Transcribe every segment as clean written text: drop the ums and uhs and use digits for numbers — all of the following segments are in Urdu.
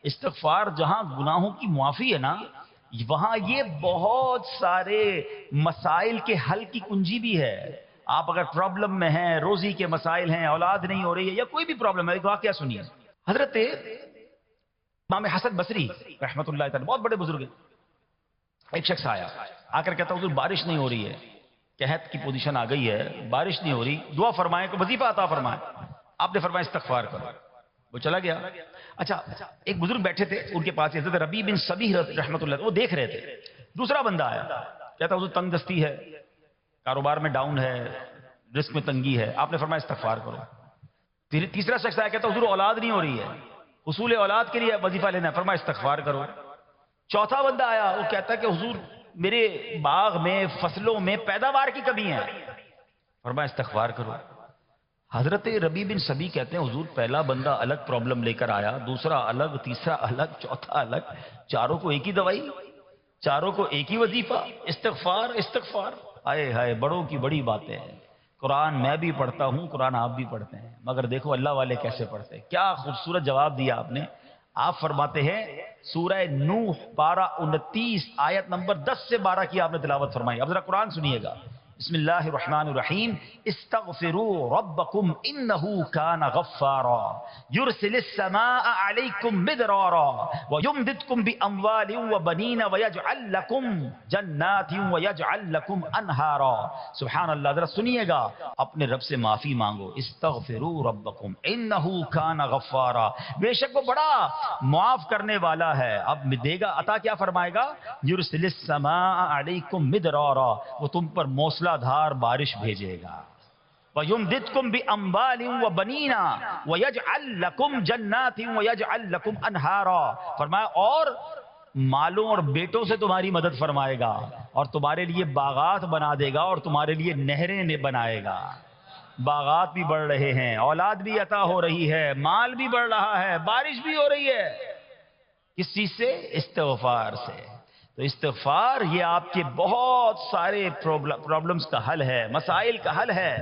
استغفار جہاں گناہوں کی معافی ہے نا، وہاں یہ بہت سارے مسائل کے حل کی کنجی بھی ہے۔ آپ اگر پرابلم میں ہیں، روزی کے مسائل ہیں، اولاد نہیں ہو رہی ہے، یا کوئی بھی پرابلم ہے، ایک واقعہ سنیے۔ حضرت امام حسن بصری رحمۃ اللہ تعالی بہت بڑے بزرگ ہیں، ایک شخص آیا، آ کر کہتا حضور بارش نہیں ہو رہی ہے، قحط کی پوزیشن آ گئی ہے، بارش نہیں ہو رہی، دعا فرمائیں کہ وظیفہ عطا فرمائیں۔ آپ نے فرمایا استغفار کرو، وہ چلا گیا۔ اچھا، ایک بزرگ بیٹھے تھے ان کے پاس، حضرت ربیع بن صبیح رحمۃ اللہ، وہ دیکھ رہے تھے۔ دوسرا بندہ آیا، کہتا حضور تنگ دستی ہے، کاروبار میں ڈاؤن ہے، رزق میں تنگی ہے، آپ نے فرمایا استغفار کرو۔ پھر تیسرا شخص آیا، کہتا حضور اولاد نہیں ہو رہی ہے، حصول اولاد کے لیے وظیفہ لینا ہے، فرمایا استغفار کرو۔ چوتھا بندہ آیا، وہ کہتا ہے کہ حضور میرے باغ میں، فصلوں میں پیداوار کی کمی ہے، فرمایا استغفار کرو۔ حضرت ربیع بن صبیح کہتے ہیں حضور پہلا بندہ الگ پرابلم لے کر آیا، دوسرا الگ، تیسرا الگ، چوتھا الگ، چاروں کو ایک ہی دوائی، چاروں کو ایک ہی وظیفہ، استغفار استغفار۔ آئے ہائے، بڑوں کی بڑی باتیں ہیں۔ قرآن میں بھی پڑھتا ہوں، قرآن آپ بھی پڑھتے ہیں، مگر دیکھو اللہ والے کیسے پڑھتے ہیں۔ کیا خوبصورت جواب دیا آپ نے۔ آپ فرماتے ہیں سورہ نوح پارہ 29 آیت نمبر 10 سے 12 کی آپ نے تلاوت فرمائی۔ اب ذرا قرآن سنیے گا۔ بسم اللہ الرحمن الرحیم، استغفروا ربکم انہ کان غفارا یرسل السماء علیکم مدرارا ویمددکم باموال وبنین ویجعل لکم جنات ویجعل لکم انہارا۔ سبحان اللہ، ذرا سنیے گا، اپنے رب سے معافی مانگو۔ استغفروا ربکم انہ کان غفارا، بے شک وہ بڑا معاف کرنے والا ہے۔ اب دے گا عطا، کیا فرمائے گا؟ یرسل السماء علیکم مدرارا، وہ تم پر موسلا دھار بارش بھیجے گا۔ وَيُمْدِدْكُمْ بِأَمْوَالٍ وَبَنِينَ وَيَجْعَلْ لَكُمْ جَنَّاتٍ وَيَجْعَلْ لَكُمْ أَنْهَارًا، فرمایا اور مالوں اور بیٹوں سے تمہاری مدد فرمائے گا، اور تمہارے لیے باغات بنا دے گا، اور تمہارے لیے نہریں بنائے گا۔ باغات بھی بڑھ رہے ہیں، اولاد بھی عطا ہو رہی ہے، مال بھی بڑھ رہا ہے، بارش بھی ہو رہی ہے۔ کس چیز سے؟ استغفار سے۔ تو استغفار یہ آپ کے بہت سارے پرابلمز کا حل ہے، مسائل کا حل ہے،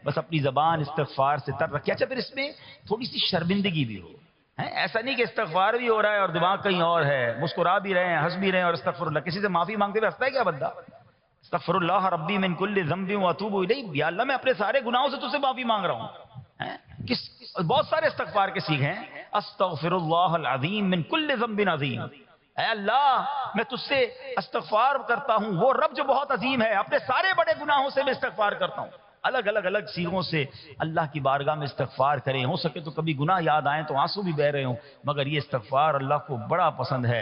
بس اپنی زبان استغفار سے تر رکھیں۔ اچھا، پھر اس میں تھوڑی سی شرمندگی بھی ہو، ایسا نہیں کہ استغفار بھی ہو رہا ہے اور دماغ کہیں اور ہے، مسکرا بھی رہے ہیں، ہنس بھی رہے ہیں، اور استغفر اللہ، کسی سے معافی مانگتے ہوئے ہنستا ہے کیا بندہ؟ استغفر اللہ ربی من کل ذنب واتوب الیہ، یا اللہ میں اپنے سارے گناہوں سے تجھ سے معافی مانگ رہا ہوں۔ بہت سارے استغفار کے سیکھ ہیں، استغفر اللہ العظیم من کل ذنب عظیم، اے اللہ میں تجھ سے استغفار کرتا ہوں، وہ رب جو بہت عظیم ہے، اپنے سارے بڑے گناہوں سے میں استغفار کرتا ہوں۔ الگ الگ سیغوں سے اللہ کی بارگاہ میں استغفار کریں، ہو سکے تو کبھی گناہ یاد آئیں تو آنسو بھی بہہ رہے ہوں، مگر یہ استغفار اللہ کو بڑا پسند ہے۔